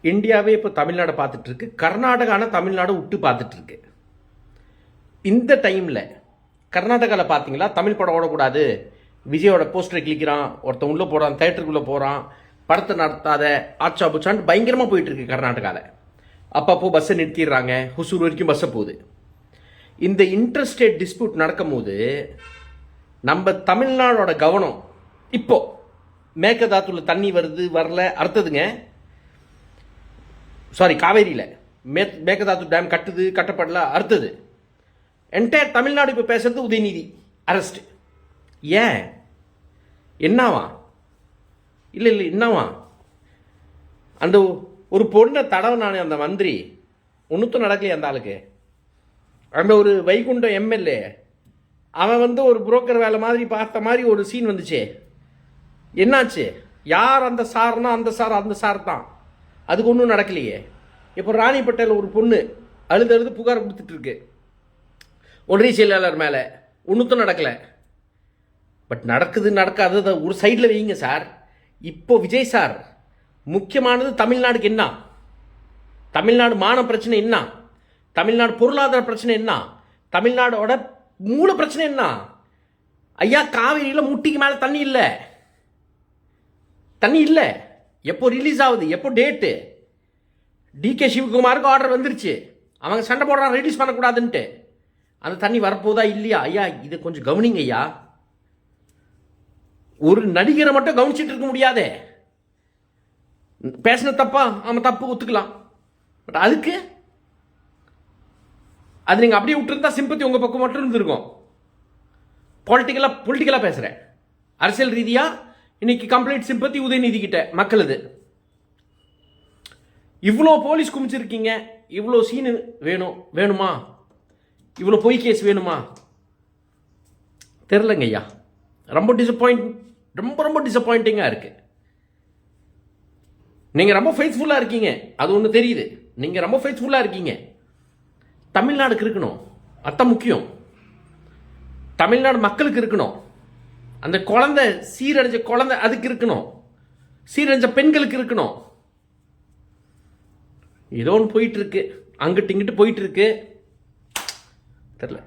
இந்தியாவே இப்போ தமிழ்நாடு பார்த்துட்டு இருக்கு, கர்நாடகான தமிழ்நாடு விட்டு பார்த்துட்டு இருக்கு. இந்த டைமில் கர்நாடகாவில் பார்த்தீங்களா, தமிழ் படம் ஓடக்கூடாது, விஜயோட போஸ்டரை கிளிக்கிறான், ஒருத்தன் உள்ளே போகிறான், தேட்டருக்குள்ளே போகிறான், படத்தை நடத்தாத ஆச்சா புச்சான்னு பயங்கரமாக போயிட்டு இருக்கு கர்நாடகாவில். அப்பப்போ பஸ்ஸை நிறுத்திடுறாங்க, ஹுசூர் வரைக்கும் பஸ்ஸை போகுது. இந்த இன்டர்ஸ்டேட் டிஸ்பியூட் நடக்கும்போது நம்ம தமிழ்நாடோட கவனம் இப்போ மேகதாத்துல தண்ணி வருது வரல அறுத்ததுங்க, சாரி காவேரியில் மேகதாத்து டேம் கட்டுது கட்டப்படல அறுத்தது. என்டையர் தமிழ்நாடு இப்போ பேசுறது உதயநிதி அரெஸ்ட். ஏன் என்னவா? இல்லை என்னவா? அந்த ஒரு பொண்ணை தடவை அந்த மந்திரி ஒன்றுத்தும் நடக்கலையே அந்த ஆளுக்கு. அந்த ஒரு வைகுண்டம் எம்எல்ஏ அவன் ஒரு புரோக்கர் வேலை மாதிரி பார்த்த மாதிரி ஒரு சீன் வந்துச்சே, என்னாச்சு? யார் அந்த சார்னா அந்த சார் தான், அதுக்கு ஒன்றும் நடக்கலையே. இப்போ ராணிப்பேட்டையில் ஒரு பொண்ணு அழுது புகார் கொடுத்துட்ருக்கு ஒன்றிய செயலாளர் மேலே, ஒன்றுத்தும் நடக்கலை. பட் நடக்காததை ஒரு சைடில் வைங்க சார். இப்போ விஜய் சார் முக்கியமானது தமிழ்நாடுக்கு என்ன, தமிழ்நாடு மான பிரச்சனை என்ன, தமிழ்நாடு பொருளாதார பிரச்சனை என்ன, தமிழ்நாடோட மூல பிரச்சனை என்ன? ஐயா, காவிரியில் முட்டிக்கு மேலே தண்ணி இல்லை. எப்போ ரிலீஸ் ஆகுது, எப்போ டேட்டு? டிகே சிவகுமாருக்கு ஆர்டர் வந்துருச்சு, அவங்க சண்டை போடுறான் ரிலீஸ் பண்ணக்கூடாதுன்ட்டு. அந்த தண்ணி வரப்போதா இல்லையா? ஐயா, இதை கொஞ்சம் கவனிங்க ஐயா. ஒரு நடிகரை மட்டும் கவனிச்சுட்டு இருக்க முடியாதே. பேசின தப்பா அவன் தப்பு ஒத்துக்கலாம், பட் அதுக்கு அது நீங்கள் அப்படியே விட்டுருந்தா சிம்பத்தி உங்கள் பக்கம் மட்டும் இருந்திருக்கும். பொலிட்டிக்கலாக பேசுகிறேன், அரசியல் ரீதியாக இன்னைக்கு கம்ப்ளீட் சிம்பத்தி உதயநிதி கிட்ட மக்களுது. இவ்வளோ போலீஸ் குமிச்சிருக்கீங்க, இவ்வளோ சீனு வேணுமா? இவ்வளோ பொய் கேஸ் வேணுமா? தெரிலங்க ஐயா. ரொம்ப டிசப்பாயிண்டிங்காக இருக்கு. நீங்கள் ரொம்ப ஃபெய்த்ஃபுல்லாக இருக்கீங்க, அது ஒன்று தெரியுது. நீங்கள் ரொம்ப ஃபெய்த்ஃபுல்லாக இருக்கீங்க. தமிழ்நாடுக்கு இருக்கணும், அதான் முக்கியம். தமிழ்நாடு மக்களுக்கு இருக்கணும். அந்த குழந்தை சீரடைஞ்ச குழந்தை அதுக்கு இருக்கணும், சீரடைஞ்ச பெண்களுக்கு இருக்கணும். ஏதோ ஒன்று போயிட்டு இருக்கு, அங்கிட்டு இங்கிட்டு போயிட்டு இருக்கு, தெரியல.